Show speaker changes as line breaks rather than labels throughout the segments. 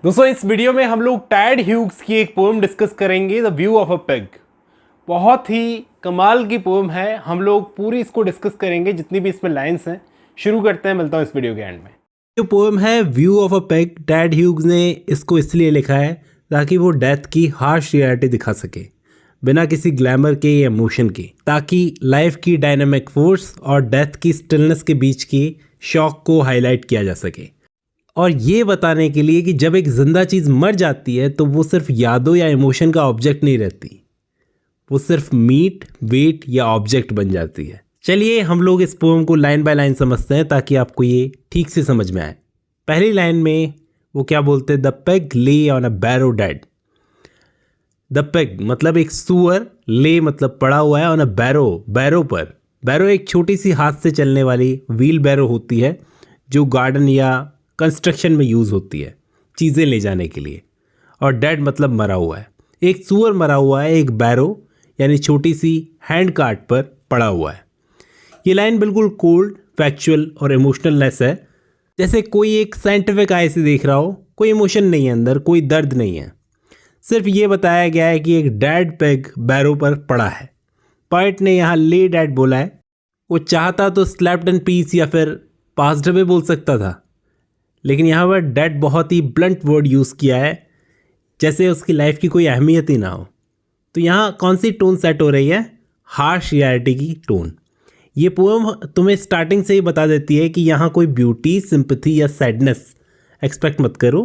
दोस्तों इस वीडियो में हम लोग टैड ह्यूग्स की एक पोएम डिस्कस करेंगे, the view of a pig. बहुत ही कमाल की पोएम है। हम लोग पूरी इसको डिस्कस करेंगे, जितनी भी इसमें लाइंस हैं। शुरू करते हैं, मिलता हूँ इस वीडियो के एंड में।
जो पोएम है view of a pig, Ted Hughes ने इसको इसलिए लिखा है ताकि वो डेथ की हार्श रियलिटी दिखा सके बिना किसी ग्लैमर के या इमोशन के, ताकि लाइफ की डायनामिक फोर्स और डेथ की स्टिलनेस के बीच की शॉक को हाईलाइट किया जा सके। और ये बताने के लिए कि जब एक जिंदा चीज़ मर जाती है तो वो सिर्फ यादों या इमोशन का ऑब्जेक्ट नहीं रहती, वो सिर्फ मीट, वेट या ऑब्जेक्ट बन जाती है। चलिए हम लोग इस पोएम को लाइन बाय लाइन समझते हैं ताकि आपको ये ठीक से समझ में आए। पहली लाइन में वो क्या बोलते हैं, the pig lay on a barrow dead. The pig मतलब एक सुअर, ले मतलब पड़ा हुआ है, ऑन अ बैरो, बैरो पर। बैरो एक छोटी सी हाथ से चलने वाली व्हील बैरो होती है जो गार्डन या कंस्ट्रक्शन में यूज़ होती है चीज़ें ले जाने के लिए। और डेड मतलब मरा हुआ है। एक सुअर मरा हुआ है एक बैरो यानी छोटी सी हैंड कार्ट पर पड़ा हुआ है। ये लाइन बिल्कुल कोल्ड, फैक्चुअल और इमोशनल लेस है, जैसे कोई एक साइंटिफिक आई से देख रहा हो। कोई इमोशन नहीं है अंदर, कोई दर्द नहीं है। सिर्फ ये बताया गया है कि एक डेड पिग बैरो पर पड़ा है। पोएट ने यहाँ ले डेड बोला है। वो चाहता तो स्लैप्ड इन पीस या फिर पास्ड अवे बोल सकता था, लेकिन यहाँ पर डेड बहुत ही ब्लंट वर्ड यूज़ किया है, जैसे उसकी लाइफ की कोई अहमियत ही ना हो। तो यहाँ कौन सी टोन सेट हो रही है? हार्श रियलिटी की टोन। ये पोएम तुम्हें स्टार्टिंग से ही बता देती है कि यहाँ कोई ब्यूटी, सिंपैथी या सैडनेस एक्सपेक्ट मत करो।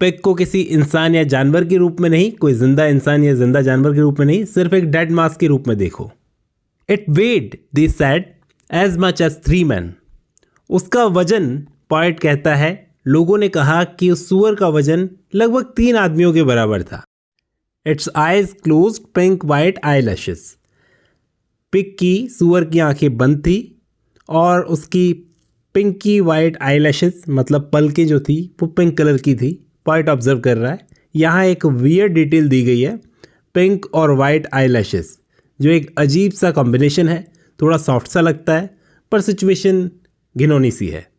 पिग को किसी इंसान या जानवर के रूप में नहीं, कोई जिंदा इंसान या जिंदा जानवर के रूप में नहीं, सिर्फ एक डेड मास के रूप में देखो। It weighed, they said, as much as 3 men। उसका वजन, पोएट कहता है, लोगों ने कहा कि उस सुअर का वजन लगभग 3 आदमियों के बराबर था। It's eyes closed, pink white eye lashes. Pig की, सुअर की आंखें बंद थी और उसकी पिंकी वाइट आई लैशेस मतलब पलकें जो थी वो पिंक कलर की थी। पोएट ऑब्जर्व कर रहा है। यहाँ एक वियर्ड डिटेल दी गई है, पिंक और वाइट आई लैशेस, जो एक अजीब सा कॉम्बिनेशन है। थोड़ा सॉफ्ट सा लगता है पर सिचुएशन घिनौनी सी है।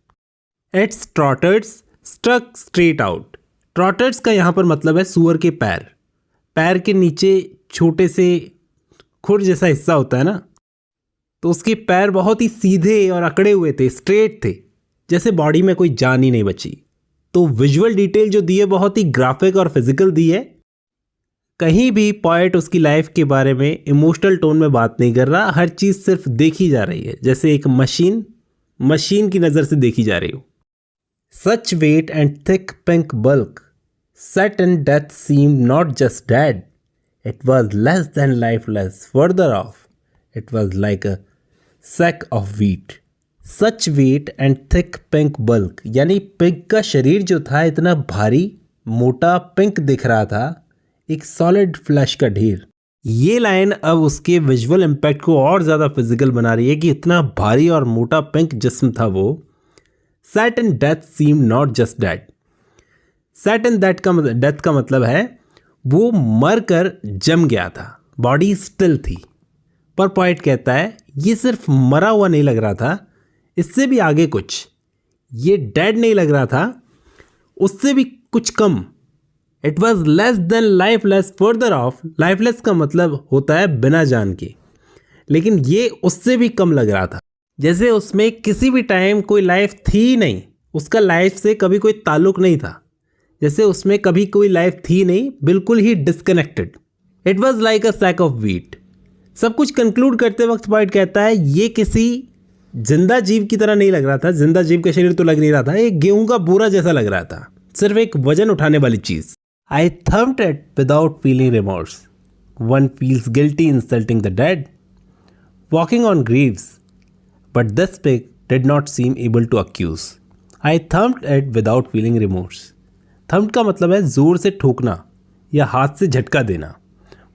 Its trotters struck straight out. Trotters का यहाँ पर मतलब है सुअर के पैर। पैर के नीचे छोटे से खुर जैसा हिस्सा होता है ना, तो उसके पैर बहुत ही सीधे और अकड़े हुए थे, स्ट्रेट थे, जैसे बॉडी में कोई जान ही नहीं बची। तो विजुअल डिटेल जो दी है बहुत ही ग्राफिक और फिजिकल दी है। कहीं भी पोएट उसकी लाइफ के बारे में इमोशनल टोन में बात नहीं कर रहा। हर चीज़ सिर्फ देखी जा रही है, जैसे एक मशीन की नज़र से देखी जा रही हो। Such weight and thick pink bulk, set in death seemed not just dead. It was less than lifeless. Further off, it was like a sack of wheat. Such weight and thick pink bulk, यानी pig का शरीर जो था इतना भारी, मोटा, pink दिख रहा था, एक सॉलिड फ्लैश का ढेर। ये लाइन अब उसके विजुअल इम्पैक्ट को और ज़्यादा फिजिकल बना रही है कि इतना भारी और मोटा पिंक जिस्म था वो। Sat in death seemed not just dead. Sat in that का डेथ का मतलब है वो मर कर जम गया था, बॉडी स्टिल थी। पर पोएट कहता है ये सिर्फ मरा हुआ नहीं लग रहा था, इससे भी आगे कुछ। ये डेड नहीं लग रहा था, उससे भी कुछ कम। It was less than lifeless, further off. Lifeless का मतलब होता है बिना जान के, लेकिन ये उससे भी कम लग रहा था, जैसे उसमें किसी भी टाइम कोई लाइफ थी ही नहीं, उसका लाइफ से कभी कोई ताल्लुक नहीं था, जैसे उसमें कभी कोई लाइफ थी नहीं, बिल्कुल ही disconnected. It was like a sack of wheat. सब कुछ कंक्लूड करते वक्त पोएट कहता है ये किसी जिंदा जीव की तरह नहीं लग रहा था। जिंदा जीव का शरीर तो लग नहीं रहा था, एक गेहूं का बोरा जैसा लग रहा था, सिर्फ एक वजन उठाने वाली चीज। I thumped it without feeling remorse. One feels guilty insulting the dead, walking on graves, but this pig did not seem able to accuse. I thumped it without feeling remorse. Thumped का मतलब है जोर से ठोकना या हाथ से झटका देना।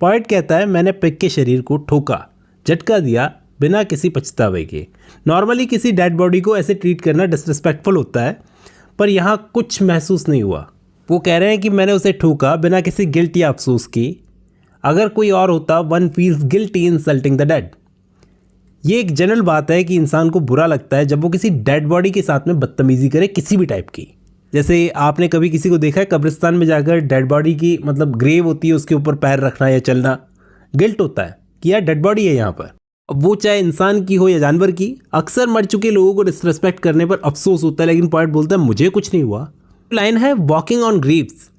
पोएट कहता है मैंने पिग के शरीर को ठोका, झटका दिया बिना किसी पछतावे के। नॉर्मली किसी डेड बॉडी को ऐसे ट्रीट करना डिसरिस्पेक्टफुल होता है, पर यहाँ कुछ महसूस नहीं हुआ। वो कह रहे हैं कि मैंने उसे ठोका बिना किसी गिल्ट या अफसोस के। अगर कोई और होता, one feels guilty insulting the dead. ये एक जनरल बात है कि इंसान को बुरा लगता है जब वो किसी डेड बॉडी के साथ में बदतमीजी करे, किसी भी टाइप की। जैसे आपने कभी किसी को देखा है कब्रिस्तान में जाकर डेड बॉडी की मतलब ग्रेव होती है उसके ऊपर पैर रखना या चलना, गिल्ट होता है कि यार डेड बॉडी है यहाँ पर। अब वो चाहे इंसान की हो या जानवर की, अक्सर मर चुके लोगों को डिसरिस्पेक्ट करने पर अफसोस होता है, लेकिन पॉइंट बोलता है मुझे कुछ नहीं हुआ। लाइन है वॉकिंग ऑन ग्रेव्स,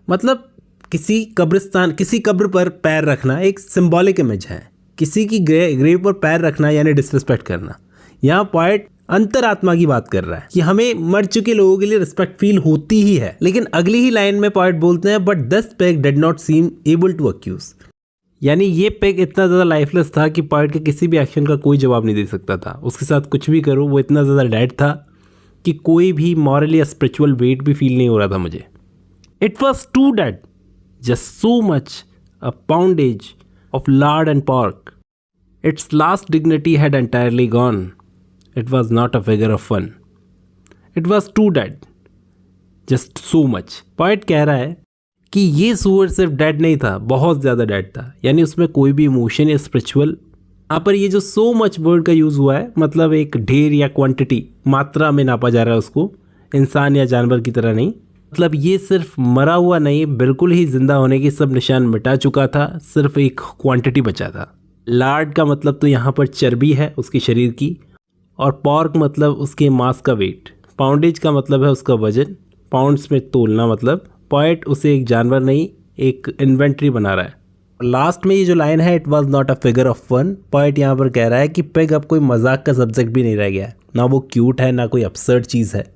मतलब किसी कब्र पर पैर रखना एक सिंबॉलिक इमेज है। किसी की ग्रेव पर पैर रखना यानी डिसरिस्पेक्ट करना। यहाँ पॉइंट अंतरात्मा की बात कर रहा है कि हमें मर चुके लोगों के लिए रिस्पेक्ट फील होती ही है। लेकिन अगली ही लाइन में पॉइंट बोलते हैं but this pig did not seem able to accuse, यानी ये पेग इतना ज़्यादा लाइफलेस था कि पॉइंट के किसी भी एक्शन का कोई जवाब नहीं दे सकता था। उसके साथ कुछ भी करो वो इतना ज़्यादा डेड था कि कोई भी मॉरल या स्पिरिचुअल वेट भी फील नहीं हो रहा था मुझे। It was too dead, just so much a poundage of lard and pork. Its last dignity had entirely gone. It was not a figure of fun. It was too dead. Just so much. Point कह रहा है कि ये सुअर सिर्फ dead नहीं था, बहुत ज़्यादा डेड था, यानी उसमें कोई भी इमोशन या स्पिरिचुअल। यहाँ पर ये जो सो मच वर्ड का यूज़ हुआ है मतलब एक ढेर या क्वांटिटी, मात्रा में नापा जा रहा है उसको, इंसान या जानवर की तरह नहीं। मतलब ये सिर्फ मरा हुआ नहीं, बिल्कुल ही जिंदा होने की सब निशान मिटा चुका था, सिर्फ एक क्वांटिटी बचा था। लार्ड का मतलब तो यहाँ पर चर्बी है उसके शरीर की, और पॉर्क मतलब उसके मांस का वेट, पाउंडेज का मतलब है उसका वजन, पाउंड्स में तोलना। मतलब पॉइंट उसे एक जानवर नहीं एक इन्वेंट्री बना रहा है। लास्ट में ये जो लाइन है it was not a figure of fun, poet यहाँ पर कह रहा है कि पेग अब कोई मजाक का सब्जेक्ट भी नहीं रह गया है, ना वो क्यूट है ना कोई अपसर्ड चीज़ है,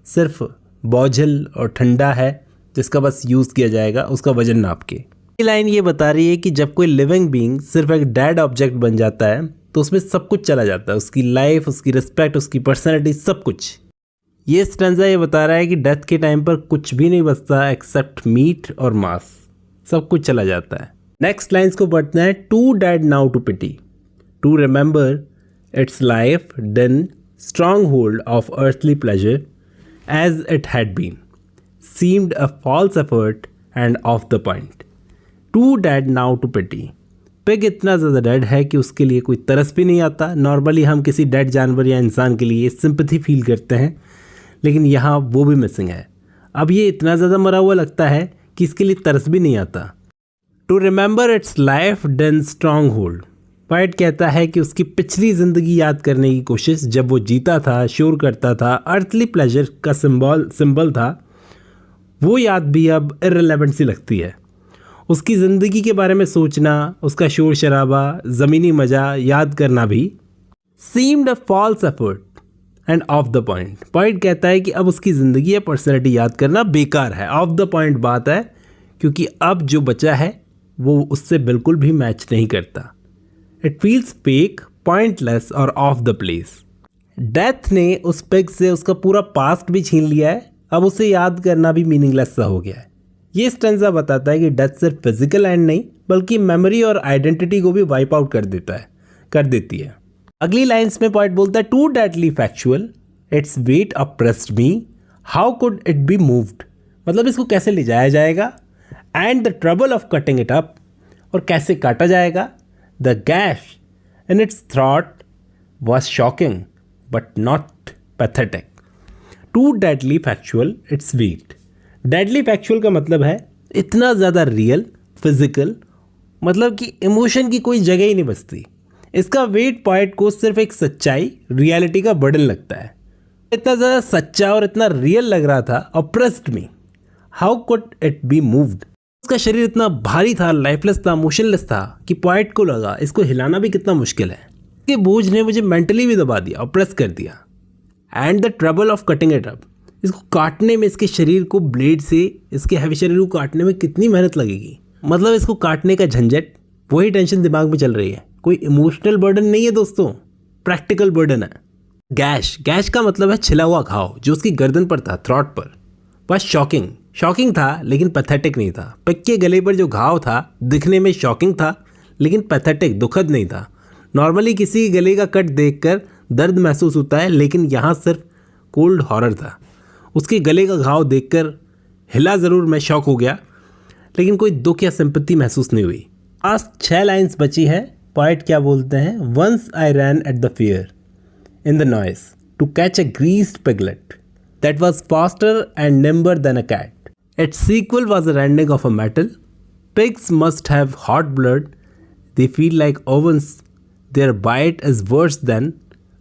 सिर्फ बोझल और ठंडा है जिसका बस यूज़ किया जाएगा उसका वजन नाप के। ये लाइन ये बता रही है कि जब कोई लिविंग बीइंग सिर्फ एक डेड ऑब्जेक्ट बन जाता है तो उसमें सब कुछ चला जाता है, उसकी लाइफ, उसकी रिस्पेक्ट, उसकी पर्सनैलिटी, सब कुछ। ये स्टैंजा ये बता रहा है कि डेथ के टाइम पर कुछ भी नहीं बचता एक्सेप्ट मीट और मांस, सब कुछ चला जाता है। नेक्स्ट लाइन्स को पढ़ते हैं। Too dead now to pity, to remember its life din stronghold of earthly pleasure as it had been, seemed a false effort and off the point. Too dead now to pity. Pig इतना ज़्यादा dead है कि उसके लिए कोई तरस भी नहीं आता। नॉर्मली हम किसी डेड जानवर या इंसान के लिए सिंपैथी फील करते हैं, लेकिन यहाँ वो भी मिसिंग है। अब ये इतना ज़्यादा मरा हुआ लगता है कि इसके लिए तरस भी नहीं आता। To remember its life din stronghold, poet कहता है कि उसकी पिछली ज़िंदगी याद करने की कोशिश, जब वो जीता था, शोर करता था, अर्थली प्लेजर का सिंबल था, वो याद भी अब इर्रेलेवेंट सी लगती है। उसकी ज़िंदगी के बारे में सोचना, उसका शोर शराबा, ज़मीनी मज़ा याद करना भी seemed a false effort and off the point. Poet कहता है कि अब उसकी ज़िंदगी या पर्सनैलिटी याद करना बेकार है, ऑफ द पॉइंट बात है, क्योंकि अब जो बचा है वो उससे बिल्कुल भी मैच नहीं करता। इट फील्स फेक, पॉइंटलेस और ऑफ द प्लेस। डेथ ने उस पिग से उसका पूरा पास्ट भी छीन लिया है, अब उसे याद करना भी मीनिंगलेस सा हो गया है। ये स्टेंजा बताता है कि डेथ सिर्फ फिजिकल एंड नहीं बल्कि मेमोरी और आइडेंटिटी को भी वाइप आउट कर देती है। अगली लाइन्स में पॉइंट बोलता है too deadly factual its weight oppressed me, how could it be moved, मतलब इसको कैसे ले जाया जाएगा, and the trouble of cutting it up, और कैसे काटा जाएगा। The gash in its throat was shocking but not pathetic. Too deadly factual, its weight. Deadly factual का मतलब है इतना ज़्यादा रियल, फिजिकल, मतलब कि इमोशन की कोई जगह ही नहीं बचती। इसका वेट पॉइंट को सिर्फ एक सच्चाई, रियलिटी का बर्डन लगता है। इतना ज़्यादा सच्चा और इतना रियल लग रहा था, oppressed me. How could it be moved? उसका शरीर इतना भारी था, लाइफलेस था, मोशनलेस था कि पॉइंट को लगा इसको हिलाना भी कितना मुश्किल है। इसके बोझ ने मुझे मेंटली भी दबा दिया, ऑप्रेस कर दिया। And the trouble of cutting it up, इसको काटने में, इसके शरीर को ब्लेड से, इसके हैवी शरीर को काटने में कितनी मेहनत लगेगी, मतलब इसको काटने का झंझट, वही टेंशन दिमाग में चल रही है। कोई इमोशनल बर्डन नहीं है दोस्तों, प्रैक्टिकल बर्डन है। गैश का मतलब है छिला हुआ घाव जो उसकी गर्दन पर था, थ्रॉट पर। बस शॉकिंग था लेकिन पैथेटिक नहीं था। पिग के गले पर जो घाव था दिखने में शॉकिंग था लेकिन पैथेटिक, दुखद नहीं था। नॉर्मली किसी गले का कट देखकर दर्द महसूस होता है, लेकिन यहाँ सिर्फ कोल्ड हॉरर था। उसके गले का घाव देखकर हिला ज़रूर, मैं शॉक हो गया, लेकिन कोई दुख या सिंपैथी महसूस नहीं हुई। आज 6 लाइन्स बची है। पॉइंट क्या बोलते हैं? Once I ran at the fair in the noise to catch a greased piglet, that was faster and nimbler than a cat. Its sequel was a rending of a metal. Pigs must have hot blood. They feel like ovens. Their bite is worse than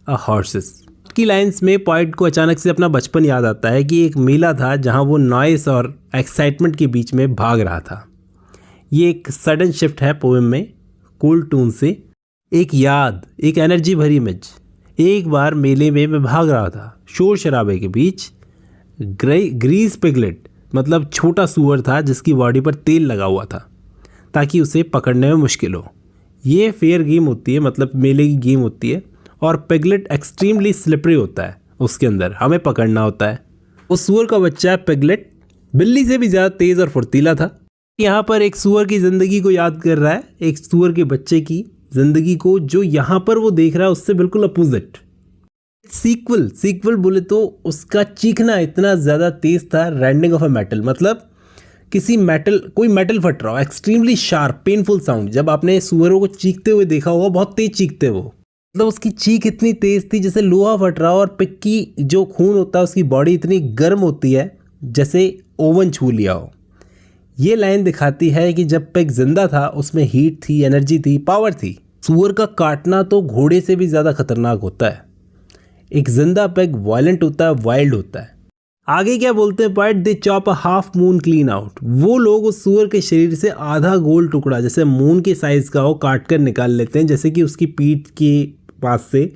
a horse's. की lines में point को अचानक से अपना बचपन याद आता है कि एक मेला था जहां वो नॉइस और एक्साइटमेंट के बीच में भाग रहा था। ये एक सडन शिफ्ट है पोएम में कूल टून से। एक याद, एक एनर्जी भरी इमेज। एक बार मेले में मैं भाग रहा था शोर शराबे के बीच। ग्रीस पिगलेट मतलब छोटा सूअर था जिसकी बॉडी पर तेल लगा हुआ था ताकि उसे पकड़ने में मुश्किल हो। ये फेयर गेम होती है, मतलब मेले की गेम होती है। और पिगलेट एक्सट्रीमली स्लिपरी होता है, उसके अंदर हमें पकड़ना होता है। उस सूअर का बच्चा पिगलेट बिल्ली से भी ज़्यादा तेज़ और फुर्तीला था। यहाँ पर एक सूअर की ज़िंदगी को याद कर रहा है, एक सूअर के बच्चे की ज़िंदगी को, जो यहाँ पर वो देख रहा है उससे बिल्कुल अपोजिट। सीक्वल बोले तो उसका चीखना इतना ज़्यादा तेज़ था, रेंडिंग ऑफ अ मेटल मतलब कोई मेटल फट रहा हो, एक्सट्रीमली शार्प पेनफुल साउंड। जब आपने सूअरों को चीखते हुए देखा होगा, बहुत तेज़ चीखते वो, मतलब उसकी चीख इतनी तेज़ थी जैसे लोहा फट रहा हो। और पिग की जो खून होता है उसकी बॉडी इतनी गर्म होती है जैसे ओवन छू लिया हो। ये लाइन दिखाती है कि जब पिग जिंदा था उसमें हीट थी, एनर्जी थी, पावर थी। सूअर का काटना तो घोड़े से भी ज़्यादा खतरनाक होता है। एक जिंदा पिग वायलेंट होता है, वाइल्ड होता है। आगे क्या बोलते हैं poet, they chop a half moon clean out. वो लोग उस सूअर के शरीर से आधा गोल टुकड़ा जैसे मून के साइज़ का हो काट कर निकाल लेते हैं, जैसे कि उसकी पीठ के पास से,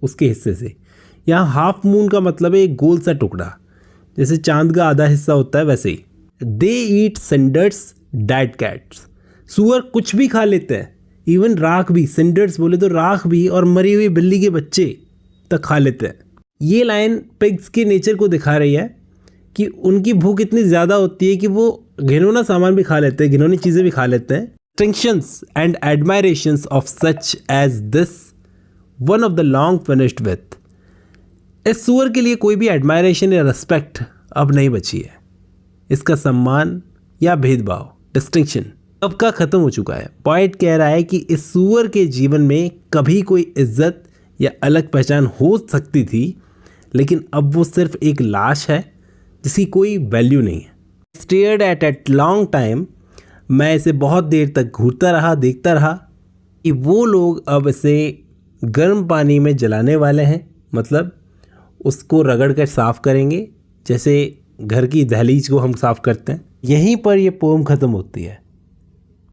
उसके हिस्से से। यहाँ हाफ मून का मतलब है एक गोल सा टुकड़ा, जैसे चांद का आधा हिस्सा होता है वैसे ही। दे ईट सिंडर्स डेड कैट्स। सूअर कुछ भी खा लेते हैं, इवन राख भी। सिंडर्स बोले तो राख भी, और मरी हुई बिल्ली के बच्चे तक खा लेते हैं। ये लाइन पिग्स के नेचर को दिखा रही है कि उनकी भूख इतनी ज़्यादा होती है कि वो घिनौना सामान भी खा लेते हैं, घिनौनी चीज़ें भी खा लेते हैं। Distinctions and admirations of such as this one of the long finished with. इस सूअर के लिए कोई भी एडमायरेशन या रिस्पेक्ट अब नहीं बची है। इसका सम्मान या भेदभाव, डिस्टिंक्शन अब का ख़त्म हो चुका है। पॉइंट कह रहा है कि इस सूअर के जीवन में कभी कोई इज्जत या अलग पहचान हो सकती थी, लेकिन अब वो सिर्फ एक लाश है जिसकी कोई वैल्यू नहीं है। Stared at long time. मैं इसे बहुत देर तक घूरता रहा, देखता रहा कि वो लोग अब इसे गर्म पानी में जलाने वाले हैं, मतलब उसको रगड़ कर साफ़ करेंगे जैसे घर की दहलीज को हम साफ़ करते हैं। यहीं पर ये पोम ख़त्म होती है।